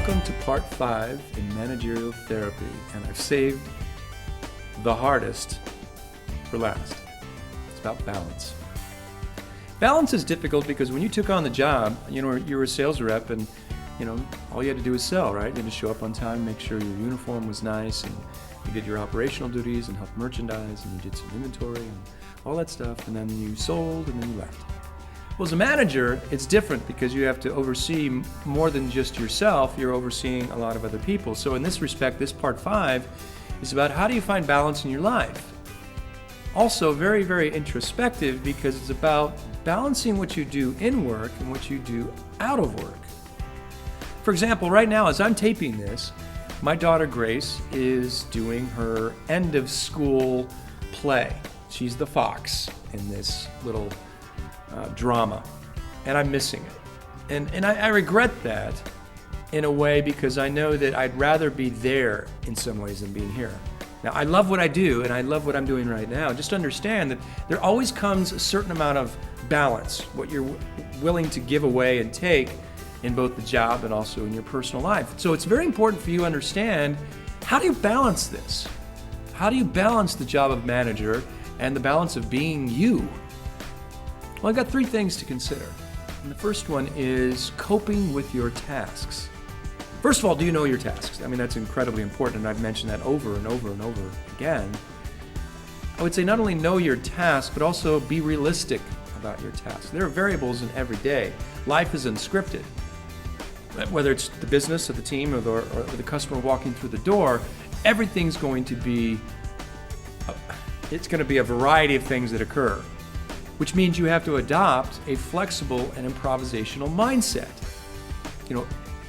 Welcome to part 5 in managerial therapy, and I've saved the hardest for last. It's about balance. Balance is difficult because when you took on the job, you were a sales rep and, all you had to do was sell, right? You had to show up on time, make sure your uniform was nice, and you did your operational duties and helped merchandise, and you did some inventory and all that stuff, and then you sold, and then you left. Well, as a manager, it's different because you have to oversee more than just yourself. You're overseeing a lot of other people. So in this respect, this part 5 is about how do you find balance in your life. Also very, very introspective because it's about balancing what you do in work and what you do out of work. For example, right now as I'm taping this, my daughter Grace is doing her end of school play. She's the fox in this little drama, and I'm missing it. And I regret that in a way because I know that I'd rather be there in some ways than being here. Now, I love what I do, and I love what I'm doing right now. Just understand that there always comes a certain amount of balance, what you're willing to give away and take in both the job and also in your personal life. So it's very important for you to understand, how do you balance this? How do you balance the job of manager and the balance of being you? Well, I've got 3 things to consider. And the first one is coping with your tasks. First of all, do you know your tasks? I mean, that's incredibly important, and I've mentioned that over and over and over again. I would say not only know your tasks, but also be realistic about your tasks. There are variables in every day. Life is unscripted. Whether it's the business or the team or the customer walking through the door, everything's going to be, it's going to be a variety of things that occur, which means you have to adopt a flexible and improvisational mindset.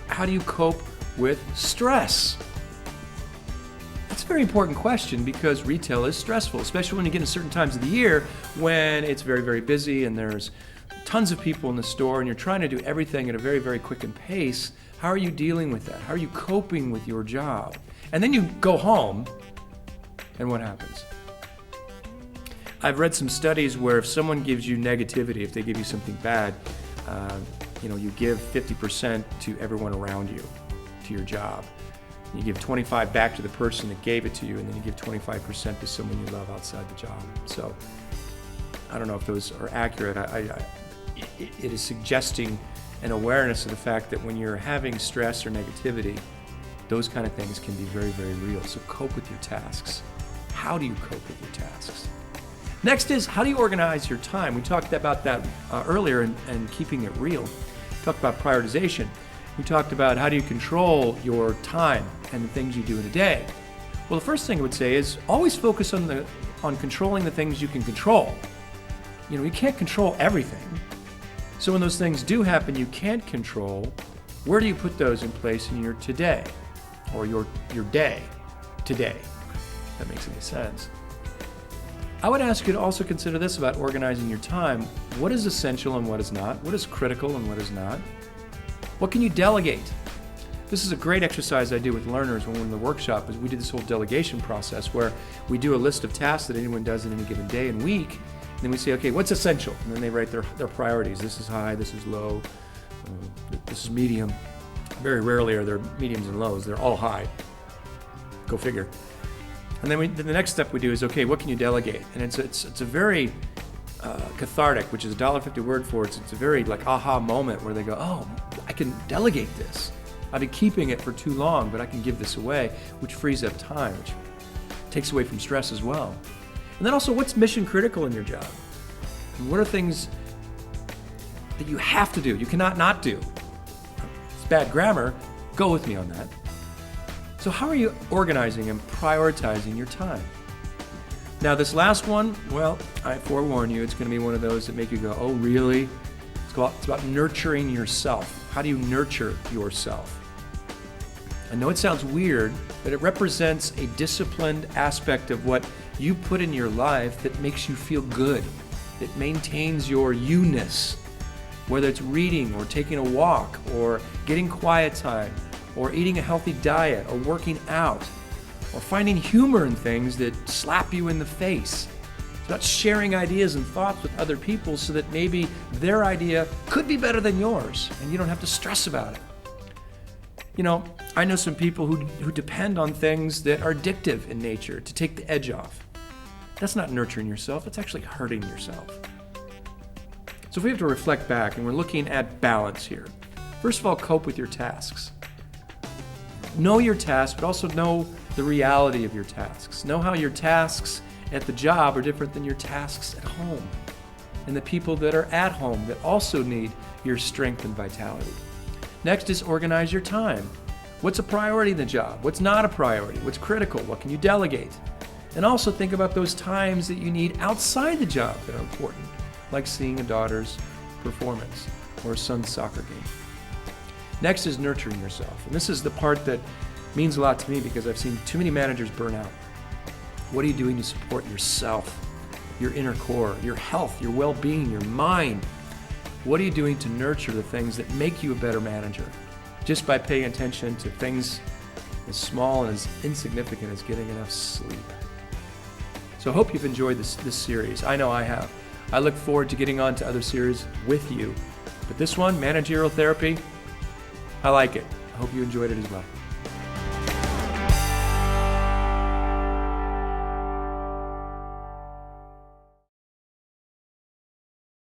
How do you cope with stress? That's a very important question because retail is stressful, especially when you get into certain times of the year when it's very, very busy and there's tons of people in the store and you're trying to do everything at a very, very quick pace. How are you dealing with that? How are you coping with your job? And then you go home, and what happens? I've read some studies where if someone gives you negativity, if they give you something bad, you give 50% to everyone around you, to your job. You give 25 back to the person that gave it to you, and then you give 25% to someone you love outside the job. So I don't know if those are accurate. It is suggesting an awareness of the fact that when you're having stress or negativity, those kind of things can be very, very real. So cope with your tasks. How do you cope with your tasks? Next is, how do you organize your time? We talked about that earlier and keeping it real. We talked about prioritization. We talked about how do you control your time and the things you do in a day. Well, the first thing I would say is always focus on controlling the things you can control. You can't control everything. So when those things do happen you can't control, where do you put those in place in your today or your day today? If that makes any sense. I would ask you to also consider this about organizing your time. What is essential and what is not? What is critical and what is not? What can you delegate? This is a great exercise I do with learners when we're in the workshop, is we do this whole delegation process where we do a list of tasks that anyone does in any given day and week, and then we say, okay, what's essential? And then they write their priorities. This is high, this is low, this is medium. Very rarely are there mediums and lows. They're all high. Go figure. And then the next step we do is, okay, what can you delegate? And it's a very cathartic, which is a $1.50 word for it. It's a very aha moment where they go, oh, I can delegate this. I've been keeping it for too long, but I can give this away, which frees up time, which takes away from stress as well. And then also, what's mission critical in your job? And what are things that you have to do, you cannot not do? It's bad grammar. Go with me on that. So how are you organizing and prioritizing your time? Now this last one, well, I forewarn you, it's going to be one of those that make you go, oh really? It's about nurturing yourself. How do you nurture yourself? I know it sounds weird, but it represents a disciplined aspect of what you put in your life that makes you feel good, that maintains your you-ness, whether it's reading or taking a walk or getting quiet time, or eating a healthy diet, or working out, or finding humor in things that slap you in the face. It's about sharing ideas and thoughts with other people so that maybe their idea could be better than yours, and you don't have to stress about it. You know, I know some people who depend on things that are addictive in nature to take the edge off. That's not nurturing yourself, it's actually hurting yourself. So if we have to reflect back, and we're looking at balance here. First of all, cope with your tasks. Know your tasks, but also know the reality of your tasks. Know how your tasks at the job are different than your tasks at home, and the people that are at home that also need your strength and vitality. Next is organize your time. What's a priority in the job? What's not a priority? What's critical? What can you delegate? And also think about those times that you need outside the job that are important, like seeing a daughter's performance or a son's soccer game. Next is nurturing yourself. And this is the part that means a lot to me because I've seen too many managers burn out. What are you doing to support yourself, your inner core, your health, your well-being, your mind? What are you doing to nurture the things that make you a better manager? Just by paying attention to things as small and as insignificant as getting enough sleep. So I hope you've enjoyed this series. I know I have. I look forward to getting on to other series with you. But this one, Managerial Therapy, I like it. I hope you enjoyed it as well.